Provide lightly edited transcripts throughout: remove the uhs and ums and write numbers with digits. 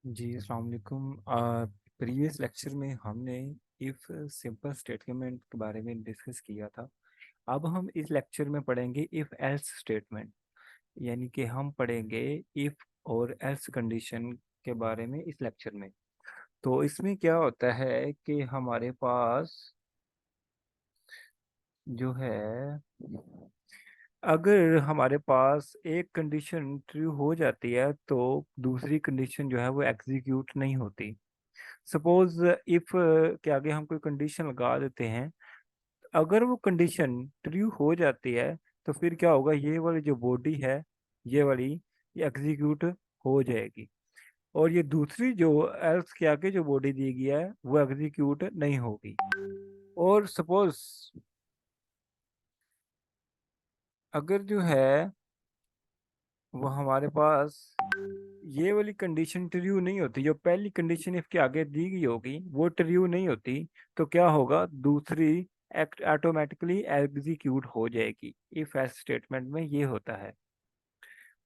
जी, अस्सलाम वालेकुम। Previous lecture में हमने इफ़ सिंपल स्टेटमेंट के बारे में डिस्कस किया था। अब हम इस लेक्चर में पढ़ेंगे इफ़ एल्स स्टेटमेंट, यानी कि हम पढ़ेंगे इफ़ और एल्स कंडीशन के बारे में इस लेक्चर में। तो इसमें क्या होता है कि हमारे पास जो है, अगर हमारे पास एक कंडीशन ट्रू हो जाती है तो दूसरी कंडीशन जो है वो एग्जीक्यूट नहीं होती। सपोज इफ के आगे हम कोई कंडीशन लगा देते हैं, अगर वो कंडीशन ट्रू हो जाती है तो फिर क्या होगा, ये वाली जो बॉडी है, ये वाली, ये एग्जीक्यूट हो जाएगी। और ये दूसरी जो एल्स के आगे जो बॉडी दी गई है वो एग्जीक्यूट नहीं होगी। और सपोज अगर जो है वो हमारे पास ये वाली कंडीशन ट्रू नहीं होती, जो पहली कंडीशन इसके आगे दी गई होगी वो ट्रू नहीं होती, तो क्या होगा, दूसरी एक्ट ऑटोमेटिकली एग्जीक्यूट हो जाएगी। इफ एल्स स्टेटमेंट में ये होता है।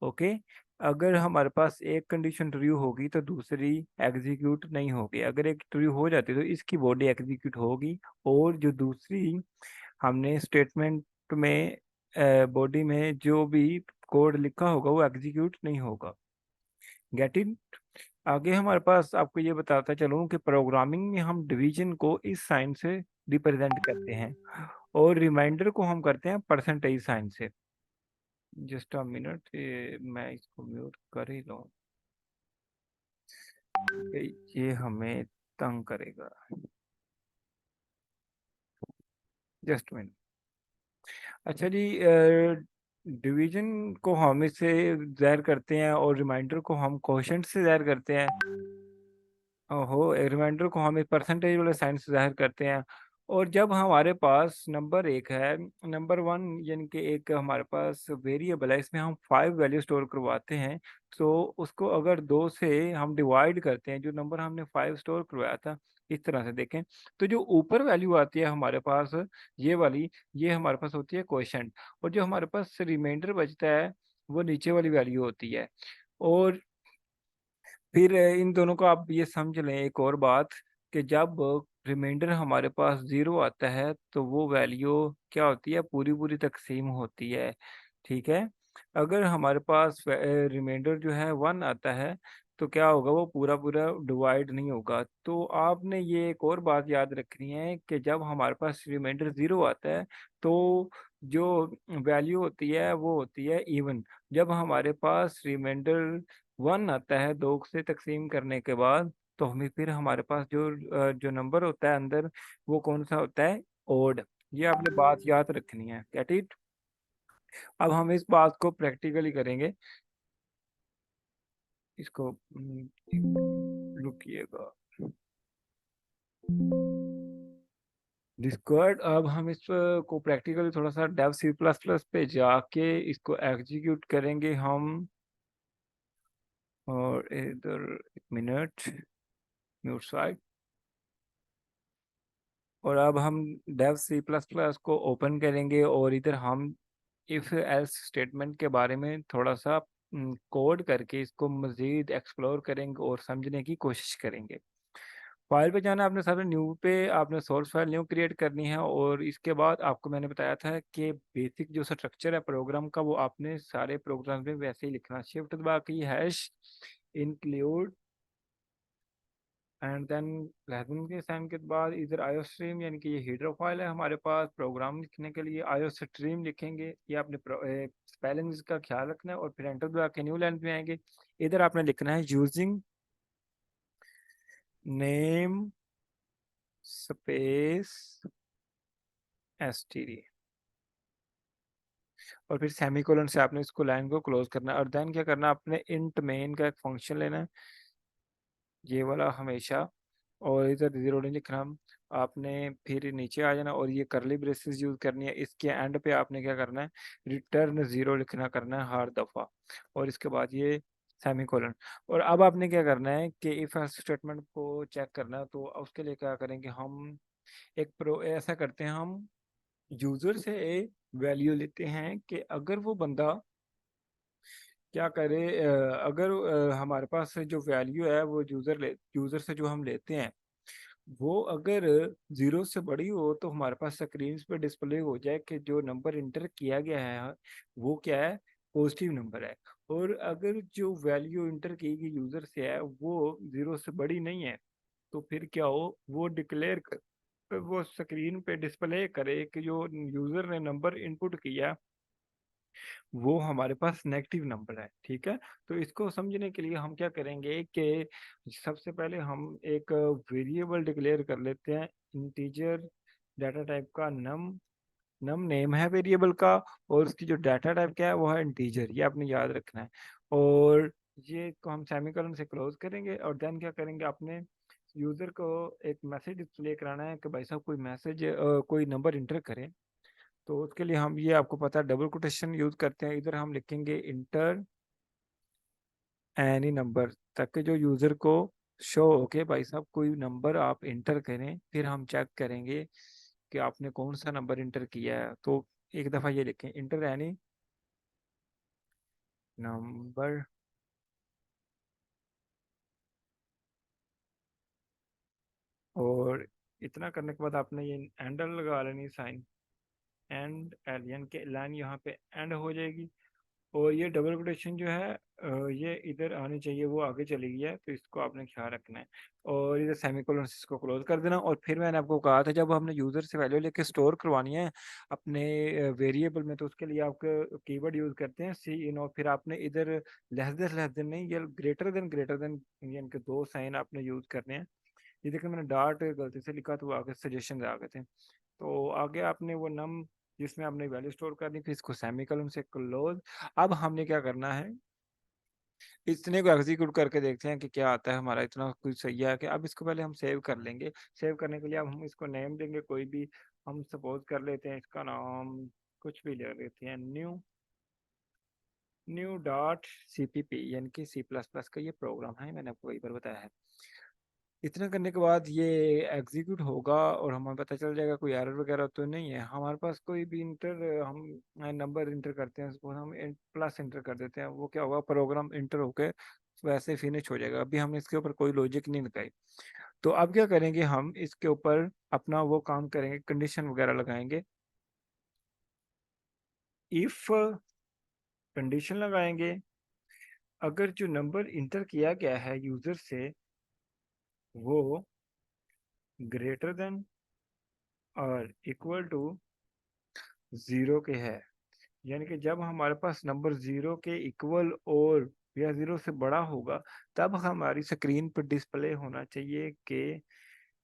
ओके। अगर हमारे पास एक कंडीशन ट्रू होगी तो दूसरी एग्जीक्यूट नहीं होगी। अगर एक ट्रू हो जाती तो इसकी बॉडी एग्जीक्यूट होगी, और जो दूसरी हमने स्टेटमेंट में बॉडी में जो भी कोड लिखा होगा वो एग्जीक्यूट नहीं होगा। Get it. आगे हमारे पास आपको ये बताता चलूं कि प्रोग्रामिंग में हम डिवीजन को इस साइन से रिप्रेजेंट करते हैं, और रिमाइंडर को हम करते हैं परसेंटेज साइन से। जस्ट अ मिनट, मैं इसको म्यूट कर ही लूं, ये हमें तंग करेगा। Just minute. अच्छा जी, डिवीजन को हम इससे ज़ाहिर करते हैं और रिमाइंडर को हम कोशेंट से ज़ाहिर करते हैं। ओहो, रिमाइंडर को हम एक परसेंटेज वाले साइन से जाहिर करते हैं। और जब हमारे पास नंबर एक है, नंबर वन, यानी कि एक हमारे पास वेरिएबल है, इसमें हम 5 वैल्यू स्टोर करवाते हैं। तो उसको अगर 2 से हम डिवाइड करते हैं, जो नंबर हमने 5 स्टोर करवाया था, इस तरह से देखें, तो जो ऊपर वैल्यू आती है हमारे पास, ये वाली, ये हमारे पास होती है क्वोशंट। और जो हमारे पास रिमाइंडर बचता है वो नीचे वाली वैल्यू होती है। और फिर इन दोनों को आप ये समझ लें एक और बात, कि जब रिमाइंडर हमारे पास 0 आता है तो वो वैल्यू क्या होती है, पूरी पूरी तकसीम होती है। ठीक है। अगर हमारे पास रिमाइंडर जो है 1 आता है तो क्या होगा, वो पूरा पूरा डिवाइड नहीं होगा। तो आपने ये एक और बात याद रखनी है कि जब हमारे पास रिमाइंडर 0 आता है तो जो वैल्यू होती है वो होती है इवन। जब हमारे पास रिमाइंडर 1 आता है 2 से तकसीम करने के बाद, तो हमें फिर हमारे पास जो नंबर होता है अंदर, वो कौन सा होता है, ओड। ये आपने बात याद रखनी है। Get it. अब हम इस बात को प्रैक्टिकली करेंगे। इसको रुकिएगा, डिस्कॉर्ड। अब हम इस को प्रैक्टिकली थोड़ा सा डेव सी प्लस प्लस पे जाके इसको एग्जीक्यूट करेंगे हम। और इधर एक मिनट, म्यूट साइड। और अब हम डेव सी प्लस प्लस को ओपन करेंगे और इधर हम इफ एल्स स्टेटमेंट के बारे में थोड़ा सा कोड करके इसको मज़ीद एक्सप्लोर करेंगे और समझने की कोशिश करेंगे। फाइल पे जाना है आपने, सारे न्यू पे आपने सोर्स फाइल न्यू क्रिएट करनी है। और इसके बाद आपको मैंने बताया था कि बेसिक जो स्ट्रक्चर है प्रोग्राम का, वो आपने सारे प्रोग्राम में वैसे ही लिखना। शिफ्ट दबा के hash include and then Latin के साइन के बाद इधर आयो स्ट्रीम, यानी कि ये हीडर फाइल है हमारे पास। प्रोग्राम लिखने के लिए आयो स्ट्रीम लिखेंगे, ये आपने स्पेलिंग का ख्याल रखना है। और फिर एंटर दबा के न्यू लाइन पे आएंगे। इधर आपने लिखना है यूजिंग नेम स्पेस एसटीडी, और फिर सेमीकोलन से आपने इसको लाइन को क्लोज करना है। और देन क्या करना है, आपने इंट मेन का एक फंक्शन लेना है, ये वाला हमेशा। और इधर जीरो नहीं लिखना आपने। फिर नीचे आ जाना और ये करली ब्रेसेस यूज करनी है। इसके एंड पे आपने क्या करना है, रिटर्न जीरो लिखना करना है हर दफा। और इसके बाद ये सेमीकोलन। और अब आपने क्या करना है कि इफ स्टेटमेंट को चेक करना है, तो उसके लिए क्या करेंगे हम, एक प्रो ऐसा करते हैं हम, यूजर से वैल्यू लेते हैं कि अगर वो बंदा क्या करें, अगर हमारे पास जो वैल्यू है वो यूजर से जो हम लेते हैं, वो अगर जीरो से बड़ी हो तो हमारे पास स्क्रीन पे डिस्प्ले हो जाए कि जो नंबर इंटर किया गया है वो क्या है, पॉजिटिव नंबर है। और अगर जो वैल्यू इंटर की गई यूजर से है वो जीरो से बड़ी नहीं है, तो फिर क्या हो, वो वो स्क्रीन पे डिस्प्ले करे कि जो यूजर ने नंबर इनपुट किया वो हमारे पास नेगेटिव नंबर है। ठीक है, तो इसको समझने के लिए हम क्या करेंगे कि सबसे पहले हम एक वेरिएबल डिक्लेयर कर लेते हैं, इंटीजर डाटा टाइप का नम। नम नेम है वेरिएबल का, और उसकी जो डाटा टाइप क्या है वो है इंटीजर, ये आपने याद रखना है। और ये को हम सेमीकोलन से क्लोज करेंगे, और देन क्या करेंगे, अपने यूजर को एक मैसेज डिस्प्ले कराना है कि भाई साहब कोई मैसेज कोई नंबर इंटर करें। तो उसके लिए हम, ये आपको पता है, डबल कोटेशन यूज करते हैं। इधर हम लिखेंगे इंटर एनी नंबर, ताकि जो यूजर को शो हो के भाई साहब कोई नंबर आप इंटर करें, फिर हम चेक करेंगे कि आपने कौन सा नंबर इंटर किया है। तो एक दफा ये लिखें, इंटर एनी नंबर, और इतना करने के बाद आपने ये एंडर लगा लेनी साइन, एंड एलियन के लाइन यहाँ पे एंड हो जाएगी। और ये डबल कोटेशन जो है ये इधर आनी चाहिए, वो आगे चली गई है, तो इसको आपने ख्याल रखना है। और इधर सेमीकोलन से इसको क्लोज कर देना। और फिर मैंने आपको कहा था जब हमने यूजर से वैल्यू लेके स्टोर करवानी है अपने वेरिएबल में, तो उसके लिए आप कीवर्ड यूज करते हैं सी इन, और फिर आपने इधर लेस देन नहीं, ये ग्रेटर देन यानी कि दो साइन आपने यूज करने हैं। ये देखिए मैंने डार्ट गलती से लिखा तो वो आगे सजेशन आ गए थे। तो आगे आपने वो नम जिसमें आपने वैल्यू स्टोर करनी, फिर इसको सेमीकोलन से क्लोज। अब हमने क्या करना है, इतने को एग्जीक्यूट करके देखते हैं कि क्या आता है हमारा। इतना कुछ सही है कि अब इसको पहले हम सेव कर लेंगे। सेव करने के लिए अब हम इसको नेम देंगे कोई भी। हम सपोज कर लेते हैं इसका नाम, कुछ भी ले लेते हैं, न्यू, न्यू डॉट सीपीपी, यानी कि सी प्लस प्लस का ये प्रोग्राम है, मैंने आपको कई बार बताया है। इतना करने के बाद ये एग्जीक्यूट होगा और हमें पता चल जाएगा कोई एरर वगैरह तो नहीं है हमारे पास। कोई भी इंटर हम नंबर इंटर करते हैं, उसको हम प्लस इंटर कर देते हैं, वो क्या होगा, प्रोग्राम इंटर होके वैसे फिनिश हो जाएगा। अभी हमने इसके ऊपर कोई लॉजिक नहीं लगाई। तो अब क्या करेंगे, हम इसके ऊपर अपना वो काम करेंगे, कंडीशन वगैरह लगाएंगे। इफ कंडीशन लगाएंगे, अगर जो नंबर इंटर किया गया है यूजर से वो ग्रेटर देन और इक्वल टू जीरो के है, यानी कि जब हमारे पास नंबर जीरो के इक्वल और या जीरो से बड़ा होगा, तब हमारी स्क्रीन पर डिस्प्ले होना चाहिए कि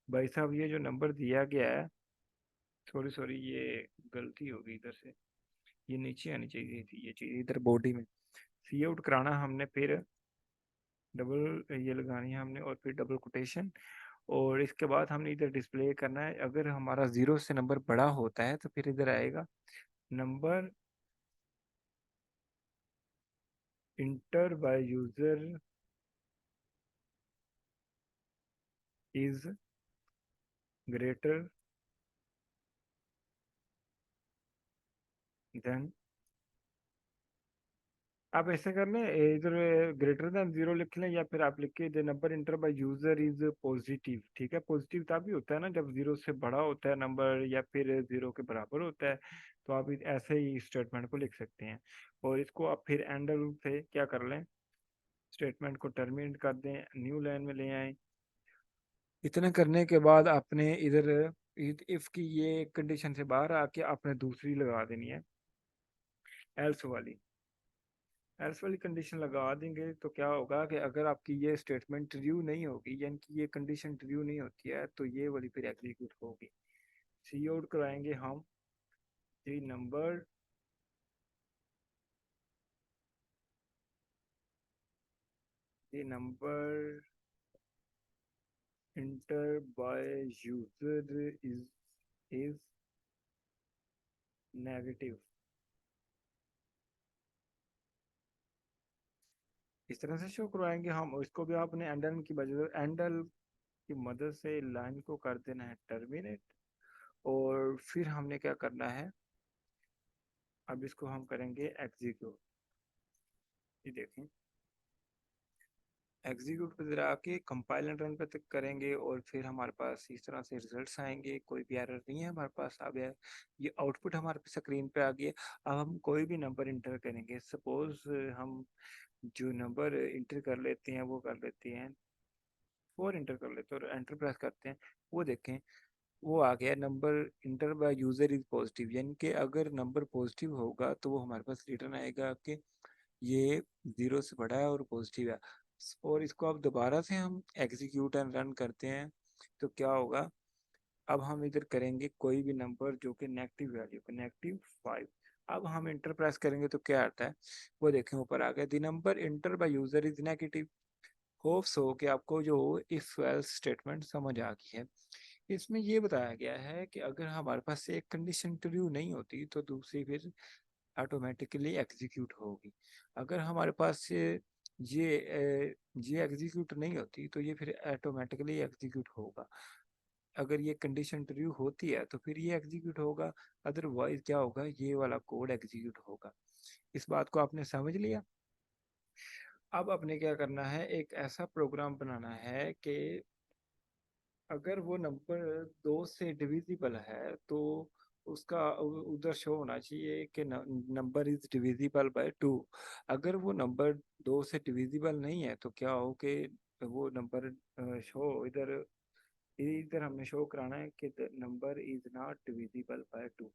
भाई साहब ये जो नंबर दिया गया है, सॉरी सॉरी ये गलती होगी इधर से, ये नीचे आनी चाहिए थी ये चीज़ इधर बॉडी में। सी आउट कराना हमने, फिर डबल ये लगानी है हमने, और फिर डबल कोटेशन। और इसके बाद हमने इधर डिस्प्ले करना है, अगर हमारा जीरो से नंबर बड़ा होता है तो फिर इधर आएगा number enter by user is greater than. आप ऐसे कर लें, इधर ग्रेटर देन जीरो लिख लें, या फिर आप लिख के the number enter by user is positive. ठीक है, पॉजिटिव तभी होता है ना जब जीरो से बड़ा होता है नंबर या फिर जीरो के बराबर होता है। तो आप ऐसे ही स्टेटमेंट को लिख सकते हैं। और इसको आप फिर एंड से क्या कर लें, स्टेटमेंट को टर्मिनेट कर दें, न्यू लाइन में ले आए। इतना करने के बाद आपने इधर इफ की ये कंडीशन से बाहर आके आपने दूसरी लगा देनी है, एल्स वाली। एल्स वाली कंडीशन लगा देंगे तो क्या होगा कि अगर आपकी ये स्टेटमेंट ट्रू नहीं होगी, यानी कि ये कंडीशन ट्रू नहीं होती है, तो ये वाली फिर एग्जीक्यूट होगी। सी आउट कराएंगे हम the number the number enter by user is negative. इस तरह से शो करवाएंगे हम। इसको भी आपने एंडल की वजह एंडल की मदद से लाइन को कर देना है टर्मिनेट। और फिर हमने क्या करना है, अब इसको हम करेंगे एग्जीक्यूट। ये देखें, एग्जीक्यूट पे जरा आके कंपाइल एंड रन पे तक करेंगे और फिर हमारे पास इस तरह से रिजल्ट्स आएंगे, कोई भी एरर नहीं है हमारे पास। अब ये आउटपुट हमारे स्क्रीन पे आ गया। अब हम कोई भी नंबर इंटर करेंगे, सपोज हम जो नंबर इंटर कर लेते हैं वो कर लेते हैं 4 इंटर कर लेते हैं और एंटर प्रेस करते हैं। वो देखें, वो आ गया number enter by user is positive, यानी कि अगर नंबर पॉजिटिव होगा तो वो हमारे पास रिटर्न आएगा कि ये 0 से बड़ा है और पॉजिटिव है। और इसको अब दोबारा से हम एग्जीक्यूट एंड रन करते हैं तो क्या होगा, अब हम इधर करेंगे कोई भी नंबर जो कि नेगेटिव वैल्यू का, -5। अब हम इंटर प्रेस करेंगे तो क्या आता है, वो देखें ऊपर आ गया, the number enter by user is negative. Hope so कि आपको जो इफ एल्स स्टेटमेंट समझ आ गई है। इसमें ये बताया गया है कि अगर हमारे पास से एक कंडीशन ट्रू नहीं होती तो दूसरी फिर ऑटोमेटिकली एग्जीक्यूट होगी। अगर हमारे पास ये एग्जीक्यूट नहीं होती तो ये फिर ऑटोमेटिकली एग्जीक्यूट होगा। अगर ये कंडीशन ट्रू होती है तो फिर ये एग्जीक्यूट होगा, अदरवाइज क्या होगा, ये वाला कोड एग्जीक्यूट होगा। इस बात को आपने समझ लिया। अब आपने क्या करना है, एक ऐसा प्रोग्राम बनाना है कि अगर वो नंबर 2 से डिविजिबल है तो उसका उधर शो होना चाहिए कि नंबर इज डिविजिबल बाय 2। अगर वो नंबर 2 से डिविजिबल नहीं है तो क्या हो कि वो नंबर शो इधर इधर हमने शो कराना है कि number is not divisible by 2।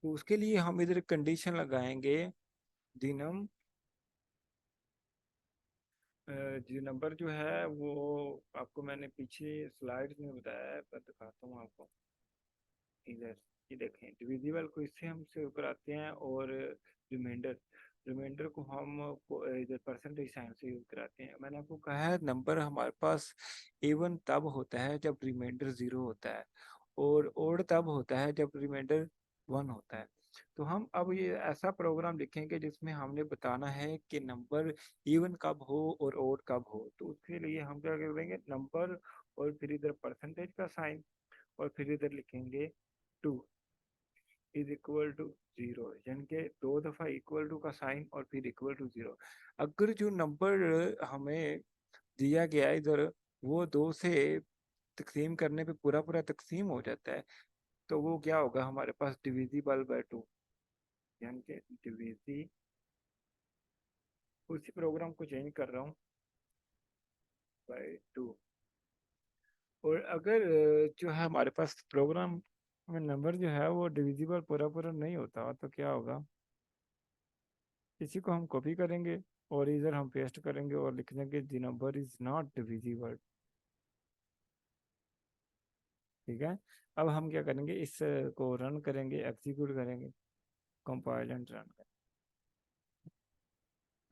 तो उसके लिए हम इधर कंडीशन लगाएंगे, दिनम जी नंबर जो है वो आपको मैंने पीछे स्लाइड्स में बताया है, मैं दिखाता हूँ आपको। इधर ये देखें, डिविजिबल को इससे हम सेव कराते हैं और रिमाइंडर रिमाइंडर को हम इधर परसेंटेज साइन से यूज कराते हैं। मैंने आपको कहा है नंबर हमारे पास इवन तब होता है जब रिमाइंडर 0 होता है और ओड तब होता है जब रिमाइंडर 1 होता है। तो हम अब ये ऐसा प्रोग्राम लिखेंगे जिसमें हमने बताना है कि नंबर इवन कब हो और ओड कब हो। तो उसके लिए हम क्या करेंगे, नंबर और फिर इधर परसेंटेज का साइन और फिर इधर लिखेंगे 2 इज इक्वल टू 0, यानी कि 2 दफा इक्वल टू का साइन और फिर इक्वल टू 0। अगर जो नंबर हमें दिया गया है इधर वो 2 से तकसीम करने पे पूरा पूरा तकसीम हो जाता है तो वो क्या होगा, हमारे पास डिविजिबल बाय 2, यानी कि डिविजी। उसी प्रोग्राम को चेंज कर रहा हूँ, बाय 2। और अगर जो है हमारे पास प्रोग्राम में नंबर जो है वो डिविजिबल पूरा पूरा नहीं होता तो क्या होगा, इसी को हम कॉपी करेंगे और इधर हम पेस्ट करेंगे और लिख देंगे the number is not divisible. ठीक है। अब हम क्या करेंगे, इस को रन करेंगे, एग्जीक्यूट करेंगे, कंपाइल एंड रन करेंगे,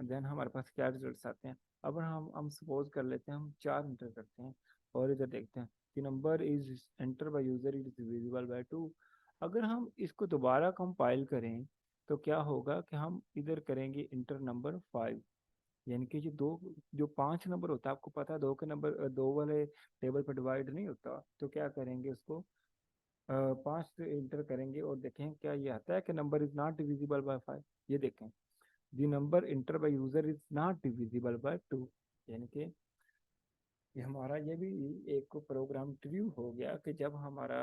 देन हमारे पास क्या रिजल्ट्स आते हैं। अब हम सपोज कर लेते हैं हम 4 इंटर करते हैं और इधर देखते हैं कि number is enter bye user is divisible by 2। अगर हम इसको दोबारा कंपाइल करें तो क्या होगा कि हम इधर करेंगे इंटर नंबर 5, यानी कि जो 5 नंबर होता है, आपको पता है 2 के नंबर 2 वाले टेबल पर डिवाइड नहीं होता। तो क्या करेंगे, उसको 5 से इंटर करेंगे और देखें क्या ये आता है कि number is not divisible by 5। ये देखें, the number enter by user is not divisible by 2, यानी कि ये हमारा ये भी एक प्रोग्राम ट्रू हो गया कि जब हमारा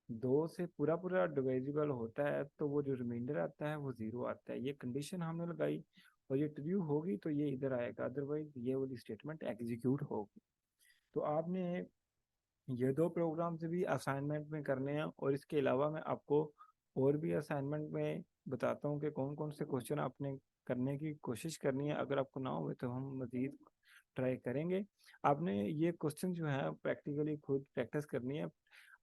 2 से पूरा पूरा डिविजिबल होता है तो वो जो रिमाइंडर आता है वो 0 आता है। ये कंडीशन हमने लगाई और ये ट्रू होगी तो ये इधर आएगा, अदरवाइज ये वाली स्टेटमेंट एग्जीक्यूट होगी। तो आपने ये 2 प्रोग्राम्स भी असाइनमेंट में करने हैं और इसके अलावा मैं आपको और भी असाइनमेंट में बताता हूँ कि कौन कौन से क्वेश्चन आपने करने की कोशिश करनी है। अगर आपको ना हुए तो हम मज़ीद ट्राई करेंगे। आपने ये क्वेश्चन जो है प्रैक्टिकली खुद प्रैक्टिस करनी है।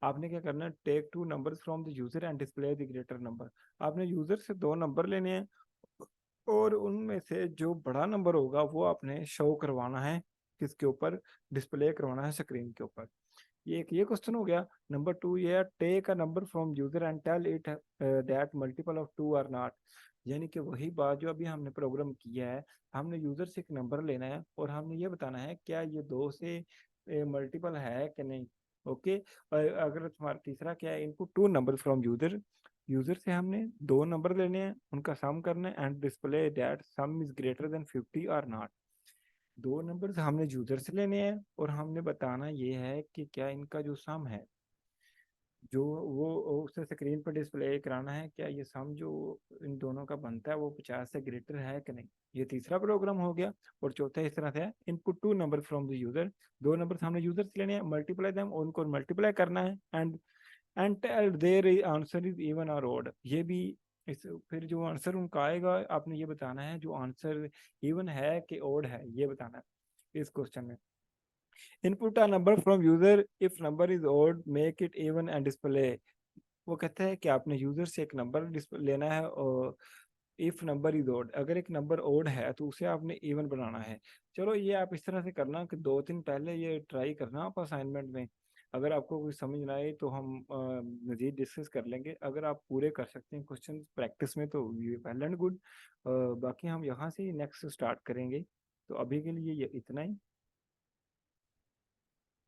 आपने क्या करना है, take 2 numbers from the user and display the greater number. आपने यूज़र से 2 नंबर लेने हैं और उनमें से जो बड़ा नंबर होगा वो आपने शो करवाना है, किसके ऊपर, डिस्प्ले करवाना है स्क्रीन के ऊपर। ये क्वेश्चन हो गया। नंबर 2 ये है, take a number from user and tell it that multiple of 2 are not. यानी कि वही बात जो अभी हमने प्रोग्राम किया है, हमने यूजर से एक नंबर लेना है और हमने ये बताना है क्या ये 2 से मल्टीपल है कि नहीं। ओके। अगर तुम्हारा तीसरा क्या है, input 2 number from user, user से हमने दो नंबर लेने हैं, उनका सम करना है and display that some is greater than 50 और नॉट। दो नंबर हमने यूजर से लेने हैं और हमने बताना ये है कि क्या इनका जो सम है, जो वो उसे स्क्रीन पर डिस्प्ले कराना है, क्या ये सम जो इन दोनों का बनता है वो 50 से ग्रेटर है कि नहीं। ये तीसरा प्रोग्राम हो गया। और चौथा इस तरह से है, input two number from the user. दो नंबर हमने यूजर से लेने हैं, मल्टीप्लाई देम, उनको मल्टीप्लाई करना है and tell their answer is even और ऑड। ये भी इस फिर जो आंसर उनका आएगा आपने ये बताना है जो आंसर इवन है कि ऑड है, ये बताना है इस क्वेश्चन में। Input a number from user, if number is odd make it even and display. वो कहता है कि आपने यूजर से एक नंबर लेना है और इफ नंबर इज ओड, अगर एक नंबर ओड है तो उसे आपने इवन बनाना है। चलो ये आप इस तरह से करना कि 2 दिन पहले ये ट्राई करना आप असाइनमेंट में। अगर आपको कोई समझ ना आए तो हम मजीद डिस्कस कर लेंगे। अगर आप पूरे कर सकते हैं क्वेश्चन प्रैक्टिस में तो ये वेल एंड गुड। बाकी हम यहाँ से नेक्स्ट स्टार्ट करेंगे। तो अभी के लिए ये इतना ही।